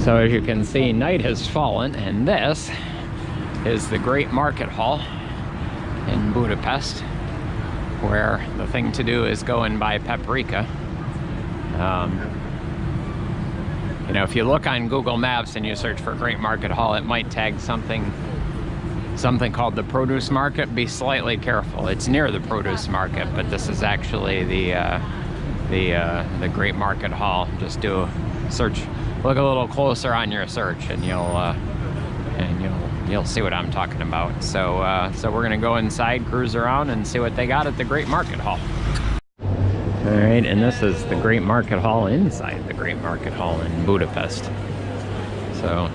So as you can see, night has fallen, and this is the Great Market Hall in Budapest, where the thing to do is go and buy paprika. You know, if you look on Google Maps and you search for Great Market Hall, it might tag something called the produce market. Be slightly careful. It's near the produce market, but this is actually the Great Market Hall. Just do a search. Look a little closer on your search, and you'll see what I'm talking about. So we're gonna go inside, cruise around, and see what they got at the Great Market Hall. All right, and this is the Great Market Hall inside the Great Market Hall in Budapest. So,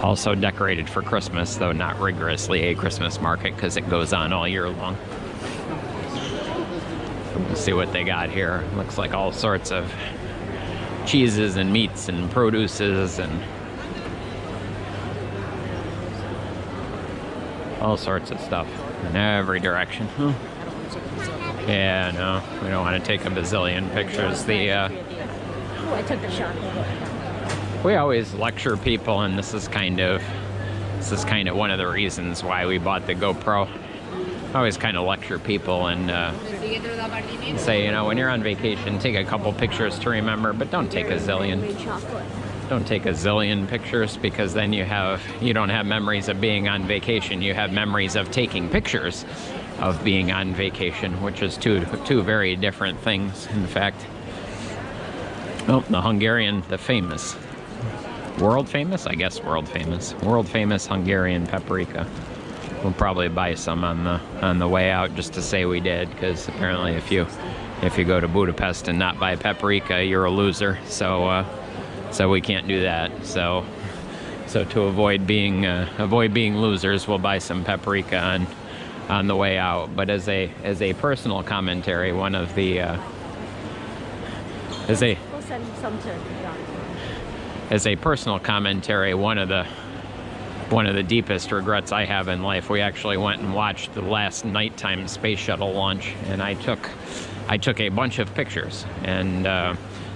also decorated for Christmas, though not rigorously a Christmas market because it goes on all year long. We'll see what they got here. Looks like all sorts of cheeses and meats and produces and all sorts of stuff in every direction. Yeah, no, we don't want to take a bazillion pictures. I took the shot. We always lecture people, and this is kind of one of the reasons why we bought the GoPro. I always kind of lecture people and say, you know, when you're on vacation, take a couple pictures to remember, but don't take a zillion. Don't take a zillion pictures, because then you don't have memories of being on vacation. You have memories of taking pictures of being on vacation, which is two very different things, in fact. Oh, the famous, world famous Hungarian paprika. We'll probably buy some on the way out just to say we did, because apparently if you go to Budapest and not buy paprika, you're a loser. So we can't do that. So to avoid being losers, we'll buy some paprika on the way out. But as a personal commentary, one of the one of the deepest regrets I have in life, we actually went and watched the last nighttime space shuttle launch, and I took a bunch of pictures, and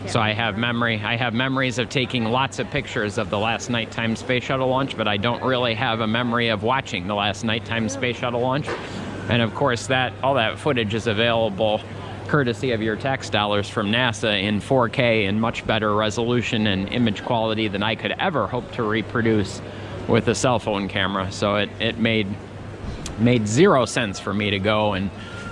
so I have memories of taking lots of pictures of the last nighttime space shuttle launch, but I don't really have a memory of watching the last nighttime space shuttle launch. And of course, all that footage is available courtesy of your tax dollars from NASA in 4K and much better resolution and image quality than I could ever hope to reproduce with a cell phone camera. So it made zero sense for me to go and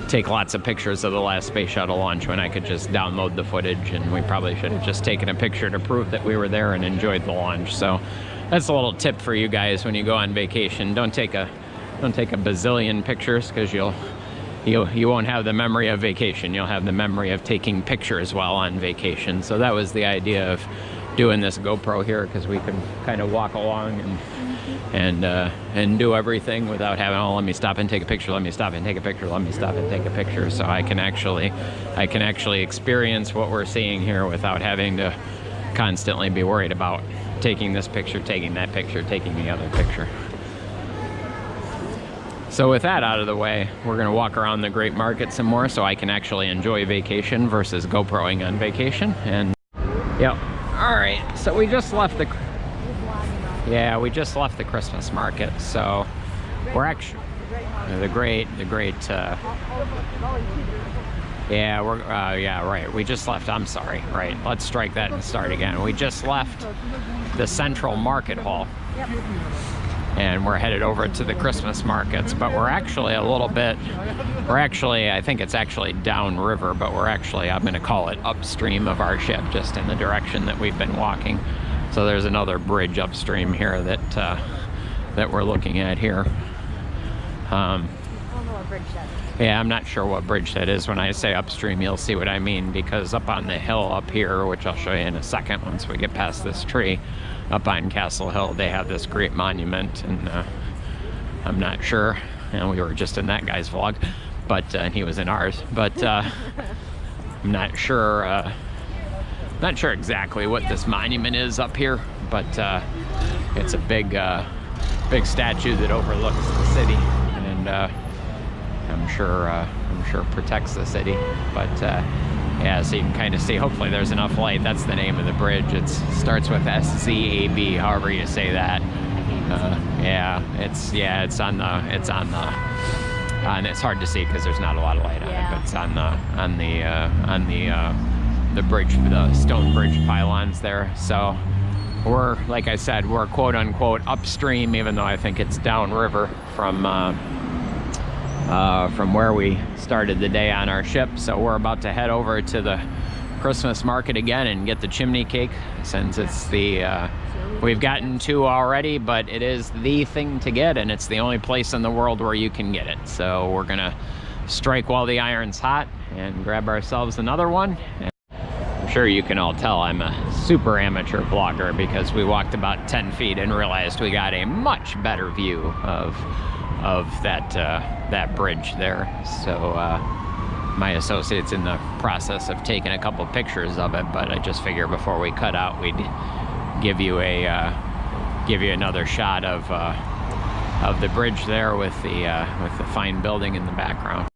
take lots of pictures of the last space shuttle launch when I could just download the footage, and we probably should have just taken a picture to prove that we were there and enjoyed the launch. So that's a little tip for you guys when you go on vacation. Don't take a bazillion pictures, because you won't have the memory of vacation. You'll have the memory of taking pictures while on vacation. So that was the idea of doing this GoPro here, because we can kind of walk along and do everything without having, oh, let me stop and take a picture, let me stop and take a picture, let me stop and take a picture. So I can actually experience what we're seeing here without having to constantly be worried about taking this picture, taking that picture, taking the other picture. So with that out of the way, we're gonna walk around the Great Market some more so I can actually enjoy vacation versus GoProing on vacation. And yep. All right, so we just left the Christmas market. So we're actually the great right, we just left, I'm sorry, right, let's strike that and start again. We just left the Central Market Hall, and we're headed over to the Christmas markets, but we're actually I think it's actually downriver, but I'm gonna call it upstream of our ship, just in the direction that we've been walking. So there's another bridge upstream here that we're looking at here. Yeah, I'm not sure what bridge that is. When I say upstream, you'll see what I mean, because up on the hill up here, which I'll show you in a second once we get past this tree, up on Castle Hill, they have this great monument, and I'm not sure, and we were just in that guy's vlog, but and he was in ours, but I'm not sure exactly what this monument is up here, but it's a big statue that overlooks the city, and I'm sure protects the city. But Yeah, so you can kind of see, hopefully there's enough light. That's the name of the bridge. It starts with SZAB, however you say that. It's on it's hard to see because there's not a lot of light on it, but it's on the bridge, the stone bridge pylons there. So we're, like I said, we're quote unquote upstream, even though I think it's downriver from where we started the day on our ship. So we're about to head over to the Christmas market again and get the chimney cake, since it's the we've gotten 2 already, but it is the thing to get, and it's the only place in the world where you can get it. So we're gonna strike while the iron's hot and grab ourselves another one. And I'm sure you can all tell I'm a super amateur vlogger, because we walked about 10 feet and realized we got a much better view of that bridge there. So my associate's in the process of taking a couple pictures of it, but I just figure before we cut out, we'd give you another shot of the bridge there with the fine building in the background.